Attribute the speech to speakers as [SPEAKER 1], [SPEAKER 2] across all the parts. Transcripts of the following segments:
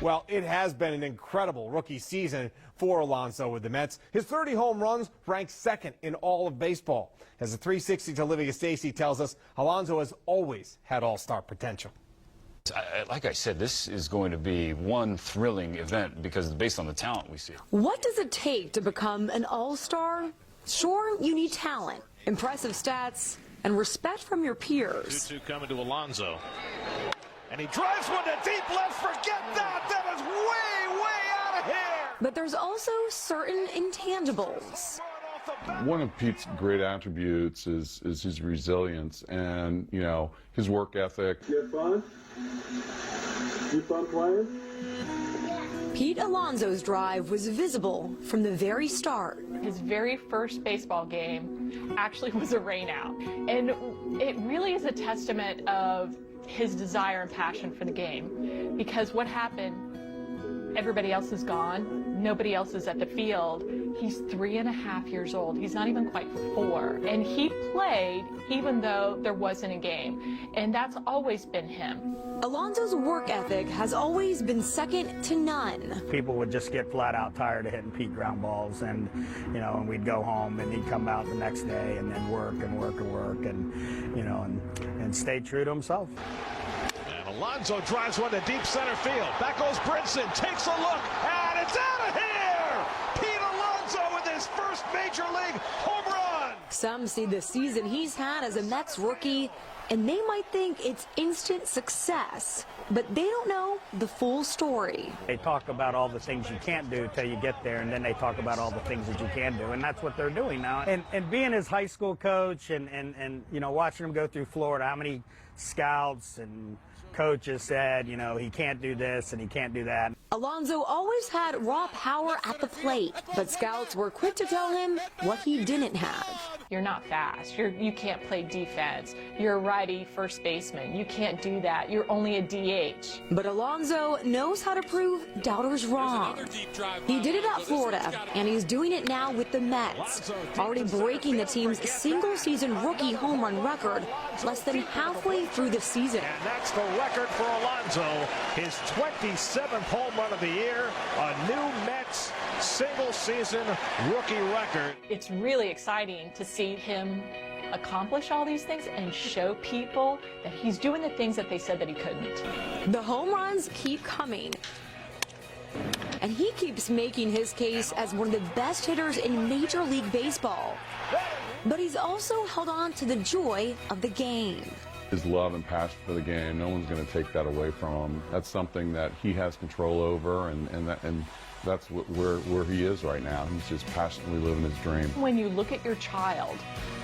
[SPEAKER 1] Well, it has been an incredible rookie season for Alonso with the Mets. His 30 home runs rank second in all of baseball. As the 360 to Olivia Stacey tells us, Alonso has always had all-star potential.
[SPEAKER 2] Like I said, this is going to be one thrilling event because based on the talent we see.
[SPEAKER 3] What does it take to become an all-star? Sure, you need talent, impressive stats, and respect from your peers.
[SPEAKER 4] 2-2 coming to Alonso. And he drives one to deep left. Forget that. That is way, way out of here.
[SPEAKER 3] But there's also certain intangibles.
[SPEAKER 5] One of Pete's great attributes is his resilience and, you know, his work ethic.
[SPEAKER 6] You fun? You fun playing?
[SPEAKER 3] Pete Alonso's drive was visible from the very start.
[SPEAKER 7] His very first baseball game actually was a rainout. And it really is a testament of his desire and passion for the game. Because what happened, everybody else is gone. Nobody else is at the field. He's 3.5 years old. He's not even quite 4. And he played even though there wasn't a game. And that's always been him.
[SPEAKER 3] Alonso's work ethic has always been second to none.
[SPEAKER 8] People would just get flat out tired of hitting Pete ground balls, and you know, and we'd go home and he'd come out the next day and then work and work and work and, you know, and stay true to himself.
[SPEAKER 4] And Alonso drives one to deep center field. Back goes Brinson, takes a look, and it's out of here! Pete Alonso with his first major league home run!
[SPEAKER 3] Some see the season he's had as a Mets rookie, and they might think it's instant success, but they don't know the full story.
[SPEAKER 8] They talk about all the things you can't do till you get there, and then they talk about all the things that you can do, and that's what they're doing now. And being his high school coach and you know, watching him go through Florida, how many scouts and coaches said, you know, he can't do this and he can't do that.
[SPEAKER 3] Alonso always had raw power at the plate, but scouts were quick to tell him what he didn't have.
[SPEAKER 7] You're not fast. You can't play defense. You're a righty first baseman. You can't do that. You're only a DH.
[SPEAKER 3] But Alonso knows how to prove doubters wrong. He did it at Florida, and he's doing it now with the Mets, already breaking the team's single-season rookie home run record less than halfway through the season.
[SPEAKER 4] And that's the record for Alonso, his 27th home run of the year, a new Mets single-season rookie record.
[SPEAKER 7] It's really exciting to see him accomplish all these things and show people that he's doing the things that they said that he couldn't.
[SPEAKER 3] The home runs keep coming, and he keeps making his case as one of the best hitters in Major League Baseball. But he's also held on to the joy of the game.
[SPEAKER 5] His love and passion for the game, no one's going to take that away from him. That's something that he has control over, and that's where he is right now. He's just passionately living his dream.
[SPEAKER 7] When you look at your child,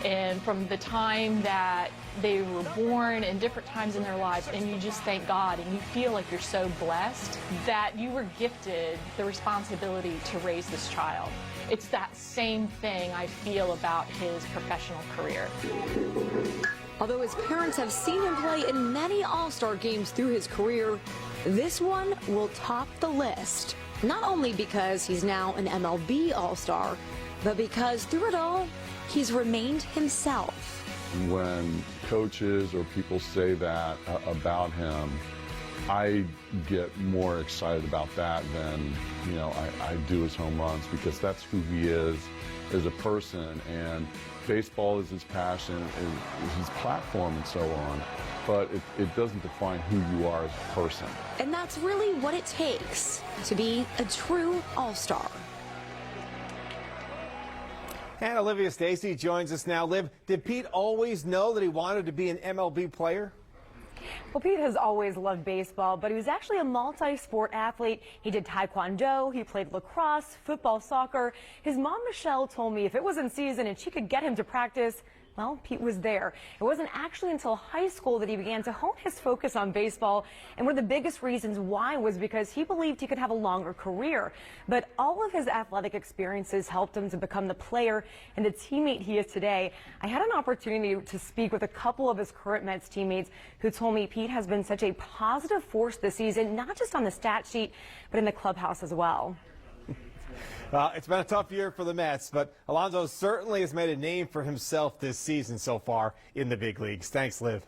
[SPEAKER 7] and from the time that they were born and different times in their lives, and you just thank God and you feel like you're so blessed that you were gifted the responsibility to raise this child. It's that same thing I feel about his professional career.
[SPEAKER 3] Although his parents have seen him play in many All-Star games through his career, this one will top the list. Not only because he's now an MLB All-Star, but because through it all, he's remained himself.
[SPEAKER 5] When coaches or people say that about him, I get more excited about that than, you know, I do his home runs, because that's who he is as a person, and baseball is his passion, is his platform and so on, but it doesn't define who you are as a person.
[SPEAKER 3] And that's really what it takes to be a true all-star.
[SPEAKER 1] And Olivia Stacey joins us now. Liv, did Pete always know that he wanted to be an MLB player?
[SPEAKER 9] Well, Pete has always loved baseball, but he was actually a multi-sport athlete. He did taekwondo, he played lacrosse, football, soccer. His mom, Michelle, told me if it was in season and she could get him to practice, well, Pete was there. It wasn't actually until high school that he began to hone his focus on baseball, and one of the biggest reasons why was because he believed he could have a longer career. But all of his athletic experiences helped him to become the player and the teammate he is today. I had an opportunity to speak with a couple of his current Mets teammates who told me Pete has been such a positive force this season, not just on the stat sheet, but in the clubhouse as well.
[SPEAKER 1] Well, it's been a tough year for the Mets, but Alonso certainly has made a name for himself this season so far in the big leagues. Thanks, Liv.